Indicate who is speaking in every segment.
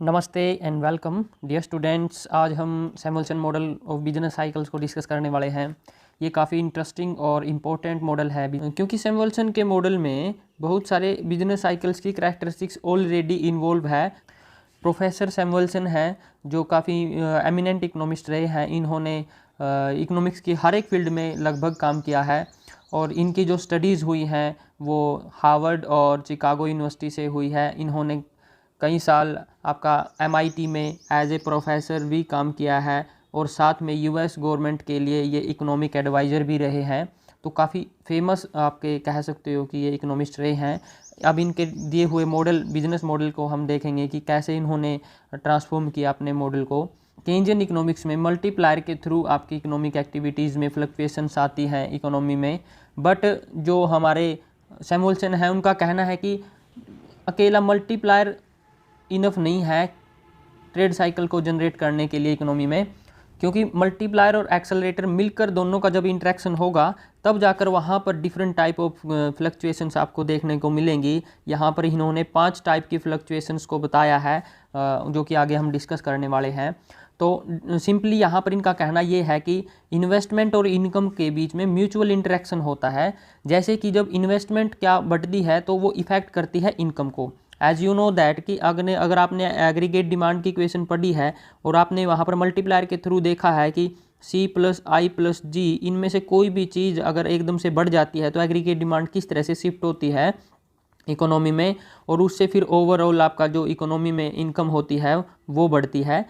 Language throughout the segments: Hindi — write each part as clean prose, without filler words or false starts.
Speaker 1: नमस्ते एंड वेलकम डियर स्टूडेंट्स। आज हम Samuelson model of business cycles को डिस्कस करने वाले हैं। ये काफ़ी इंटरेस्टिंग और इम्पोर्टेंट मॉडल है क्योंकि सैमुअल्सन के मॉडल में बहुत सारे बिजनेस साइकिल्स की करैक्टरिस्टिक्स ऑलरेडी इन्वॉल्व है। प्रोफेसर सैमुअल्सन हैं जो काफ़ी एमिनेंट इकोनॉमिस्ट रहे हैं। इन्होंने इकोनॉमिक्स की हर एक फील्ड में लगभग काम किया है और इनकी जो स्टडीज़ हुई हैं वो हार्वर्ड और चिकागो यूनिवर्सिटी से हुई है। इन्होंने कई साल आपका MIT में एज ए प्रोफेसर भी काम किया है और साथ में US गवर्नमेंट के लिए ये इकोनॉमिक एडवाइज़र भी रहे हैं। तो काफ़ी फेमस आपके कह सकते हो कि ये इकोनॉमिस्ट रहे हैं। अब इनके दिए हुए मॉडल बिजनेस मॉडल को हम देखेंगे कि कैसे इन्होंने ट्रांसफॉर्म किया अपने मॉडल को। केंजियन इकोनॉमिक्स में मल्टीप्लायर के थ्रू आपकी इकोनॉमिक एक्टिविटीज़ में फ्लक्चुएशंस आती हैं इकोनॉमी में, बट जो हमारे सैमुअल्सन हैं उनका कहना है कि अकेला मल्टीप्लायर इनफ नहीं है ट्रेड साइकिल को जनरेट करने के लिए इकोनॉमी में, क्योंकि मल्टीप्लायर और एक्सेलरेटर मिलकर दोनों का जब इंटरेक्शन होगा तब जाकर वहाँ पर डिफरेंट टाइप ऑफ फ्लक्चुएशंस आपको देखने को मिलेंगी। यहाँ पर इन्होंने 5 टाइप की फ्लक्चुएशंस को बताया है जो कि आगे हम डिस्कस करने वाले हैं। तो सिंपली यहाँ पर इनका कहना ये है कि इन्वेस्टमेंट और इनकम के बीच में म्यूचुअल इंटरेक्शन होता है। जैसे कि जब इन्वेस्टमेंट क्या बढ़ती है तो वो इफ़ेक्ट करती है इनकम को। एज यू नो दैट कि अगर आपने एग्रीगेट डिमांड की इक्वेशन पढ़ी है और आपने वहाँ पर मल्टीप्लायर के थ्रू देखा है कि C+I+G इनमें से कोई भी चीज़ अगर एकदम से बढ़ जाती है तो एग्रीगेट डिमांड किस तरह से शिफ्ट होती है इकोनॉमी में और उससे फिर ओवरऑल आपका जो इकोनॉमी में इनकम होती है वो बढ़ती है।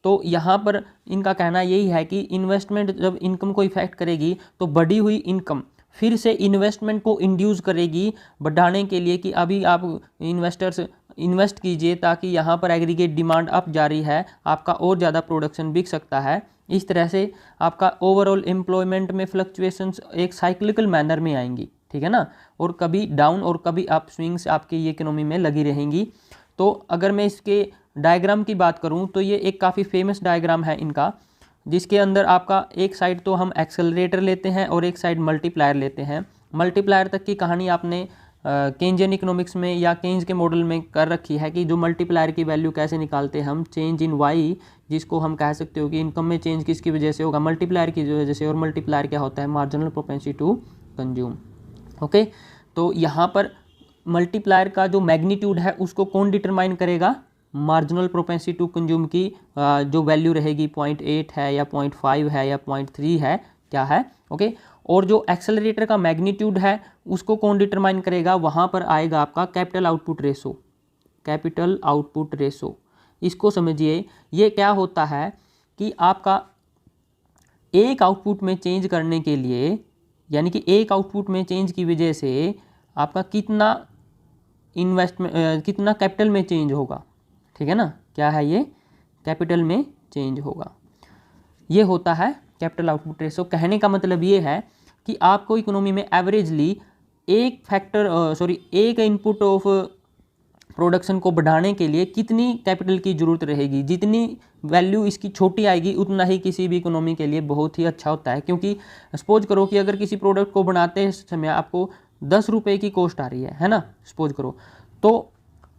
Speaker 1: तो यहाँ पर इनका कहना यही है कि इन्वेस्टमेंट जब इनकम को इफेक्ट करेगी तो बढ़ी हुई इनकम फिर से इन्वेस्टमेंट को इंड्यूस करेगी बढ़ाने के लिए कि अभी आप इन्वेस्टर्स इन्वेस्ट कीजिए ताकि यहाँ पर एग्रीगेट डिमांड अप जारी है, आपका और ज़्यादा प्रोडक्शन बिक सकता है। इस तरह से आपका ओवरऑल एम्प्लॉयमेंट में फ्लक्चुएशंस एक साइक्लिकल मैनर में आएंगी, ठीक है ना, और कभी डाउन और कभी अप स्विंग्स आपकी ये इकोनॉमी में लगी रहेंगी। तो अगर मैं इसके डायग्राम की बात करूँ तो ये एक काफ़ी फेमस डायग्राम है इनका, जिसके अंदर आपका एक साइड तो हम एक्सेलरेटर लेते हैं और एक साइड मल्टीप्लायर लेते हैं। मल्टीप्लायर तक की कहानी आपने केंजियन इकोनॉमिक्स में या केंज के मॉडल में कर रखी है कि जो मल्टीप्लायर की वैल्यू कैसे निकालते हैं हम, चेंज इन वाई, जिसको हम कह सकते हो कि इनकम में चेंज किसकी वजह से होगा, मल्टीप्लायर की वजह से। और मल्टीप्लायर क्या होता है, marginal propensity to consume. Okay, तो यहाँ पर मल्टीप्लायर का जो मैग्नीट्यूड है उसको कौन डिटरमाइन करेगा, मार्जिनल प्रोपेंसिटी टू कंज्यूम की जो वैल्यू रहेगी 0.8 है या 0.5 है या 0.3 है, क्या है। ओके, और जो एक्सेलरेटर का मैग्नीट्यूड है उसको कौन डिटरमाइन करेगा, वहाँ पर आएगा आपका capital output ratio. Capital output ratio, इसको समझिए, ये क्या होता है कि आपका एक आउटपुट में चेंज करने के लिए, यानी कि एक आउटपुट में चेंज की वजह से आपका कितना इन्वेस्टमेंट कितना कैपिटल में चेंज होगा, ठीक है ना, क्या है ये, कैपिटल में चेंज होगा। ये होता है कैपिटल आउटपुट रेशो। कहने का मतलब ये है कि आपको इकोनॉमी में एवरेजली एक इनपुट ऑफ प्रोडक्शन को बढ़ाने के लिए कितनी कैपिटल की ज़रूरत रहेगी। जितनी वैल्यू इसकी छोटी आएगी उतना ही किसी भी इकोनॉमी के लिए बहुत ही अच्छा होता है। क्योंकि सपोज करो कि अगर किसी प्रोडक्ट को बनाते समय आपको 10 रुपये की कॉस्ट आ रही है ना, सपोज करो, तो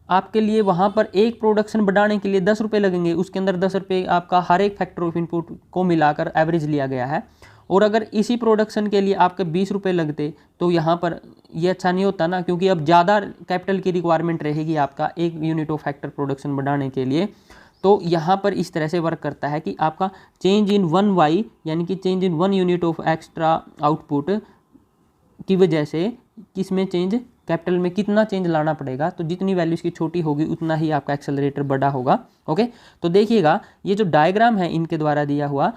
Speaker 1: आपके लिए वहाँ पर एक प्रोडक्शन बढ़ाने के लिए 10 रुपये लगेंगे। उसके अंदर 10 रुपये आपका हर एक फैक्टर ऑफ इनपुट को मिलाकर एवरेज लिया गया है। और अगर इसी प्रोडक्शन के लिए आपके 20 रुपये लगते तो यहाँ पर ये अच्छा नहीं होता ना, क्योंकि अब ज़्यादा कैपिटल की रिक्वायरमेंट रहेगी आपका एक यूनिट ऑफ फैक्टर प्रोडक्शन बढ़ाने के लिए। तो यहाँ पर इस तरह से वर्क करता है कि आपका चेंज इन 1y यानी कि change in 1 unit of extra output की वजह से किसमें चेंज, कैपिटल में कितना चेंज लाना पड़ेगा। तो जितनी वैल्यू इसकी छोटी होगी उतना ही आपका एक्सेलरेटर बड़ा होगा। ओके, तो देखिएगा ये जो डायग्राम है इनके द्वारा दिया हुआ,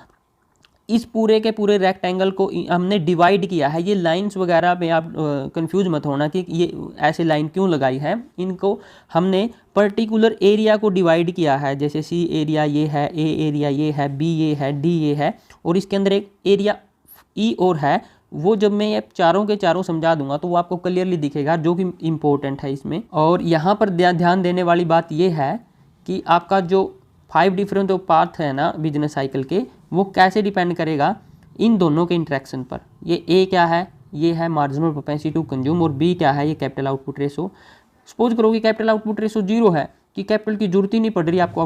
Speaker 1: इस पूरे के पूरे रेक्टेंगल को हमने डिवाइड किया है। ये लाइंस वगैरह पे आप कंफ्यूज मत होना कि ये ऐसे लाइन क्यों लगाई है। इनको हमने पर्टिकुलर एरिया को डिवाइड किया है, जैसे C एरिया ये है, A एरिया ये है, B ये है, D ये है, और इसके अंदर एक एरिया E और है। वो जब मैं ये चारों के चारों समझा दूंगा तो वो आपको क्लियरली दिखेगा, जो कि इम्पोर्टेंट है इसमें। और यहाँ पर ध्यान देने वाली बात ये है कि आपका जो 5 डिफरेंट जो पाथ है ना बिजनेस साइकिल के, वो कैसे डिपेंड करेगा इन दोनों के इंटरेक्शन पर। ये A क्या है, ये है मार्जिनल प्रोपेंसिटी टू कंज्यूम, और B क्या है, ये कैपिटल आउटपुट रेशो। सपोज करो कि कैपिटल आउटपुट रेशो 0 है कि कैपिटल की जरूरत ही नहीं पड़ रही आपको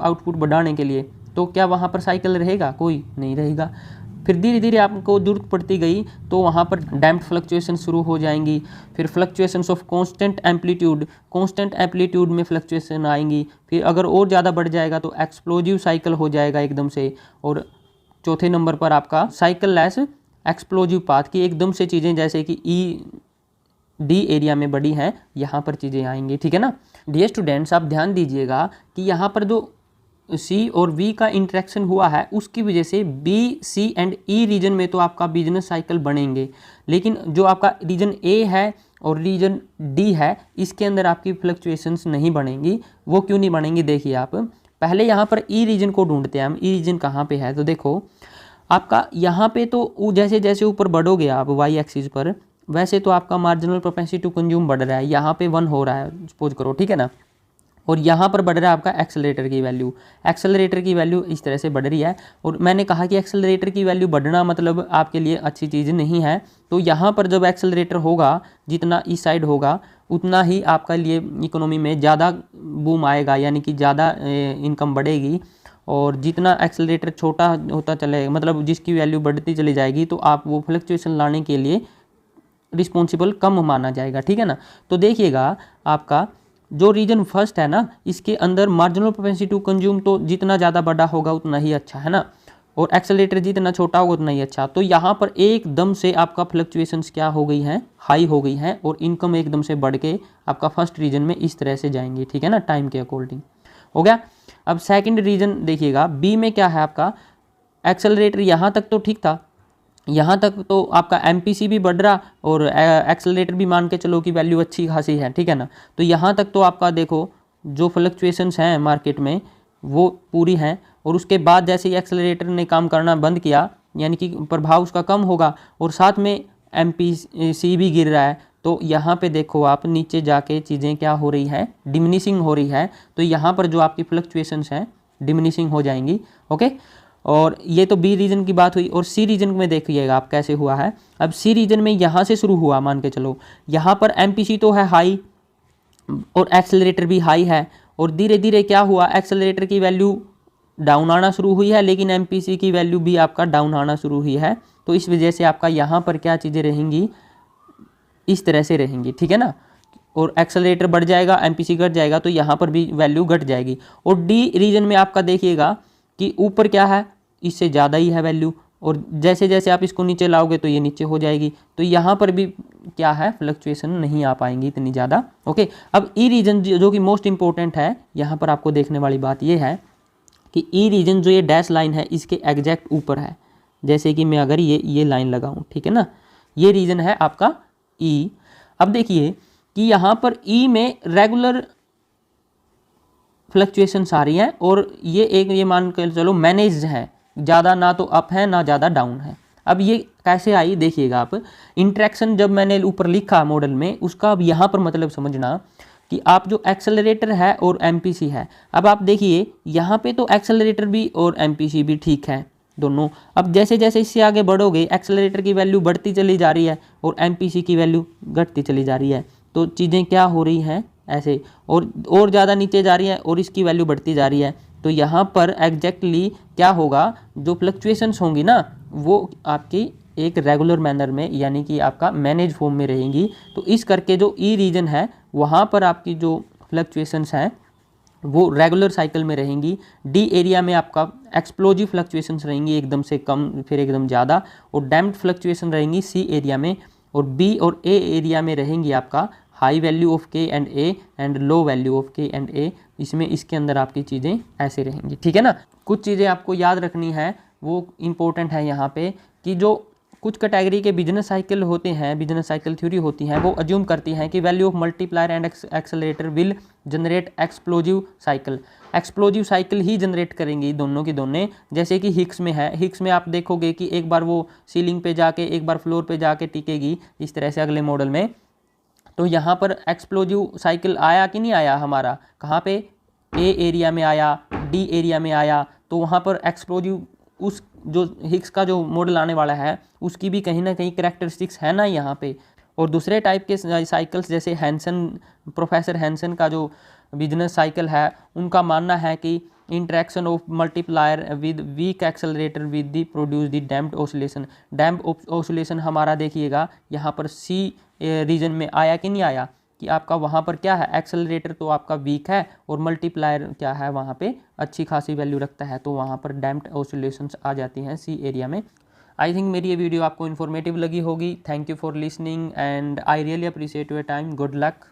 Speaker 1: आउटपुट बढ़ाने के लिए, तो क्या वहाँ पर साइकिल रहेगा? कोई नहीं रहेगा। फिर धीरे धीरे आपको जरूरत पड़ती गई तो वहाँ पर डैम्प्ड फ्लक्चुएशन शुरू हो जाएंगी। फिर फ्लक्चुएशंस ऑफ कांस्टेंट एम्पलीट्यूड में फ्लक्चुएशन आएंगी। फिर अगर और ज़्यादा बढ़ जाएगा तो एक्सप्लोजिव साइकिल हो जाएगा एकदम से। और चौथे नंबर पर आपका साइकिल लेस एक्सप्लोजिव पाथ की एकदम से चीज़ें जैसे कि डी एरिया में बड़ी हैं, यहाँ पर चीज़ें आएंगी। ठीक है ना। डियर स्टूडेंट्स, आप ध्यान दीजिएगा कि यहाँ पर जो सी और वी का इंटरेक्शन हुआ है उसकी वजह से B, C and E region में तो आपका बिजनेस साइकिल बनेंगे, लेकिन जो आपका रीजन ए है और रीजन डी है इसके अंदर आपकी फ्लक्चुएशंस नहीं बनेंगी। वो क्यों नहीं बनेंगी? देखिए, आप पहले यहाँ पर ई रीजन को ढूंढते हैं हम। ई रीजन कहाँ पे है? तो देखो आपका यहाँ पे तो जैसे जैसे ऊपर बढ़ोगे आप वाई एक्सिस पर, वैसे तो आपका मार्जिनल प्रोपेंसिटी टू कंज्यूम बढ़ रहा है। यहाँ पे 1 हो रहा है सपोज करो, ठीक है ना। और यहाँ पर बढ़ रहा है आपका एक्सेलरेटर की वैल्यू। एक्सेलरेटर की वैल्यू इस तरह से बढ़ रही है। और मैंने कहा कि एक्सेलरेटर की वैल्यू बढ़ना मतलब आपके लिए अच्छी चीज़ नहीं है। तो यहाँ पर जब एक्सेलरेटर होगा, जितना इस साइड होगा उतना ही आपका लिए इकोनॉमी में ज़्यादा बूम आएगा, यानी कि ज़्यादा इनकम बढ़ेगी। और जितना एक्सेलरेटर छोटा होता चलेगा, मतलब जिसकी वैल्यू बढ़ती चली जाएगी, तो आप वो फ्लक्चुएशन लाने के लिए रिस्पॉन्सिबल कम माना जाएगा। ठीक है ना। तो देखिएगा आपका जो रीजन फर्स्ट है ना, इसके अंदर मार्जिनल प्रोपेंसिटी टू कंज्यूम तो जितना ज़्यादा बड़ा होगा उतना ही अच्छा है ना, और एक्सेलरेटर जितना छोटा होगा उतना ही अच्छा। तो यहाँ पर एकदम से आपका फ्लक्चुएशंस क्या हो गई हैं? हाई हो गई हैं, और इनकम एकदम से बढ़ के आपका फर्स्ट रीजन में इस तरह से जाएंगी। ठीक है ना, टाइम के अकॉर्डिंग हो गया। अब सेकंड रीजन देखिएगा, बी में क्या है आपका? एक्सेलरेटर यहाँ तक तो ठीक था, यहाँ तक तो आपका एमपीसी भी बढ़ रहा और एक्सेलरेटर भी मान के चलो कि वैल्यू अच्छी खासी है। ठीक है ना। तो यहाँ तक तो आपका देखो जो फ्लक्चुएशंस हैं मार्केट में वो पूरी हैं, और उसके बाद जैसे ही एक्सेलरेटर ने काम करना बंद किया, यानी कि प्रभाव उसका कम होगा, और साथ में एमपीसी भी गिर रहा है, तो यहाँ पे देखो आप नीचे जाके चीज़ें क्या हो रही है? डिमिनिशिंग हो रही है। तो यहाँ पर जो आपकी फ्लक्चुएशंस हैं डिमिनिशिंग हो जाएंगी। ओके। और ये तो बी रीजन की बात हुई। और सी रीजन में देखिएगा आप कैसे हुआ है। अब सी रीजन में यहाँ से शुरू हुआ, मान के चलो यहाँ पर एमपीसी तो है हाई और एक्सेलरेटर भी हाई है, और धीरे धीरे क्या हुआ? एक्सेलरेटर की वैल्यू डाउन आना शुरू हुई है, लेकिन एमपीसी की वैल्यू भी आपका डाउन आना शुरू हुई है। तो इस वजह से आपका यहाँ पर क्या चीज़ें रहेंगी? इस तरह से रहेंगी। ठीक है ना। और एक्सेलरेटर बढ़ जाएगा, एमपीसी घट जाएगा, तो यहाँ पर भी वैल्यू घट जाएगी। और डी रीजन में आपका देखिएगा कि ऊपर क्या है? इससे ज़्यादा ही है वैल्यू, और जैसे जैसे आप इसको नीचे लाओगे तो ये नीचे हो जाएगी। तो यहाँ पर भी क्या है? फ्लक्चुएशन नहीं आ पाएंगी इतनी ज़्यादा। ओके। अब ई रीजन जो कि मोस्ट इंपॉर्टेंट है, यहाँ पर आपको देखने वाली बात ये है कि ई रीजन जो ये डैश लाइन है इसके एग्जैक्ट ऊपर है। जैसे कि मैं अगर ये लाइन लगाऊँ, ठीक है ना, ये रीजन है आपका ई। अब देखिए कि यहाँ पर ई में रेगुलर फ्लक्चुएशंस आ रही हैं, और ये मान कर चलो मैनेज है, ज़्यादा ना तो अप है ना ज़्यादा डाउन है। अब ये कैसे आई देखिएगा आप। इंट्रैक्शन जब मैंने ऊपर लिखा मॉडल में, उसका अब यहाँ पर मतलब समझना कि आप जो एक्सेलरेटर है और एमपीसी है, अब आप देखिए यहाँ पे तो एक्सेलरेटर भी और एमपीसी भी ठीक है दोनों। अब जैसे जैसे इससे आगे बढ़ोगे एक्सेलरेटर की वैल्यू बढ़ती चली जा रही है और एमपीसी की वैल्यू घटती चली जा रही है। तो चीज़ें क्या हो रही हैं? ऐसे और ज़्यादा नीचे जा रही है और इसकी वैल्यू बढ़ती जा रही है। तो यहाँ पर एग्जैक्टली क्या होगा? जो फ्लक्चुएशंस होंगी ना वो आपकी एक रेगुलर मैनर में, यानी कि आपका मैनेज फॉर्म में रहेंगी। तो इस करके जो ई रीजन है वहाँ पर आपकी जो फ्लक्चुएशंस हैं वो रेगुलर साइकिल में रहेंगी। डी एरिया में आपका एक्सप्लोजिव फ्लक्चुएशंस रहेंगी, एकदम से कम फिर एकदम ज़्यादा, और डैम्प्ड फ्लक्चुएशन रहेंगी सी एरिया में। और बी और ए एरिया में रहेंगी आपका हाई वैल्यू ऑफ के and A and low value of के एंड ए। इसमें इसके अंदर आपकी चीज़ें ऐसे रहेंगी। ठीक है ना। कुछ चीज़ें आपको याद रखनी है, वो इम्पोर्टेंट है यहाँ पे, कि जो कुछ कैटेगरी के बिजनेस साइकिल होते हैं, बिजनेस साइकिल थ्योरी होती हैं, वो अज्यूम करती हैं कि value of multiplier and accelerator will generate explosive cycle. Explosive cycle he generate करेंगी दोनों की दोनों। जैसे कि हिक्स में है, हिक्स में आप देखोगे कि एक बार वो सीलिंग पे जाके एक बार फ्लोर पे जाके टिकेगी, इस तरह से अगले मॉडल में। तो यहाँ पर एक्सप्लोजिव साइकिल आया कि नहीं आया हमारा? कहाँ पे? ए एरिया में आया, डी एरिया में आया। तो वहाँ पर एक्सप्लोजिव उस जो हिक्स का जो मॉडल आने वाला है उसकी भी कहीं ना कहीं करैक्टरिस्टिक्स है ना यहाँ पे। और दूसरे टाइप के साइकिल्स जैसे हैंसन, प्रोफेसर हैंसन का जो बिजनेस साइकिल है, उनका मानना है कि interaction of multiplier with weak accelerator with the produce the damped oscillation. Damped oscillation हमारा देखिएगा यहाँ पर सी रीजन में आया कि नहीं आया, कि आपका वहाँ पर क्या है, एक्सेलरेटर तो आपका वीक है और मल्टीप्लायर क्या है वहाँ पे अच्छी खासी वैल्यू रखता है, तो वहाँ पर डैम्प्ड ऑसिलेशंस आ जाती हैं सी एरिया में। आई थिंक मेरी ये वीडियो आपको इन्फॉर्मेटिव लगी होगी। Thank you for listening and I really appreciate your time. Good luck.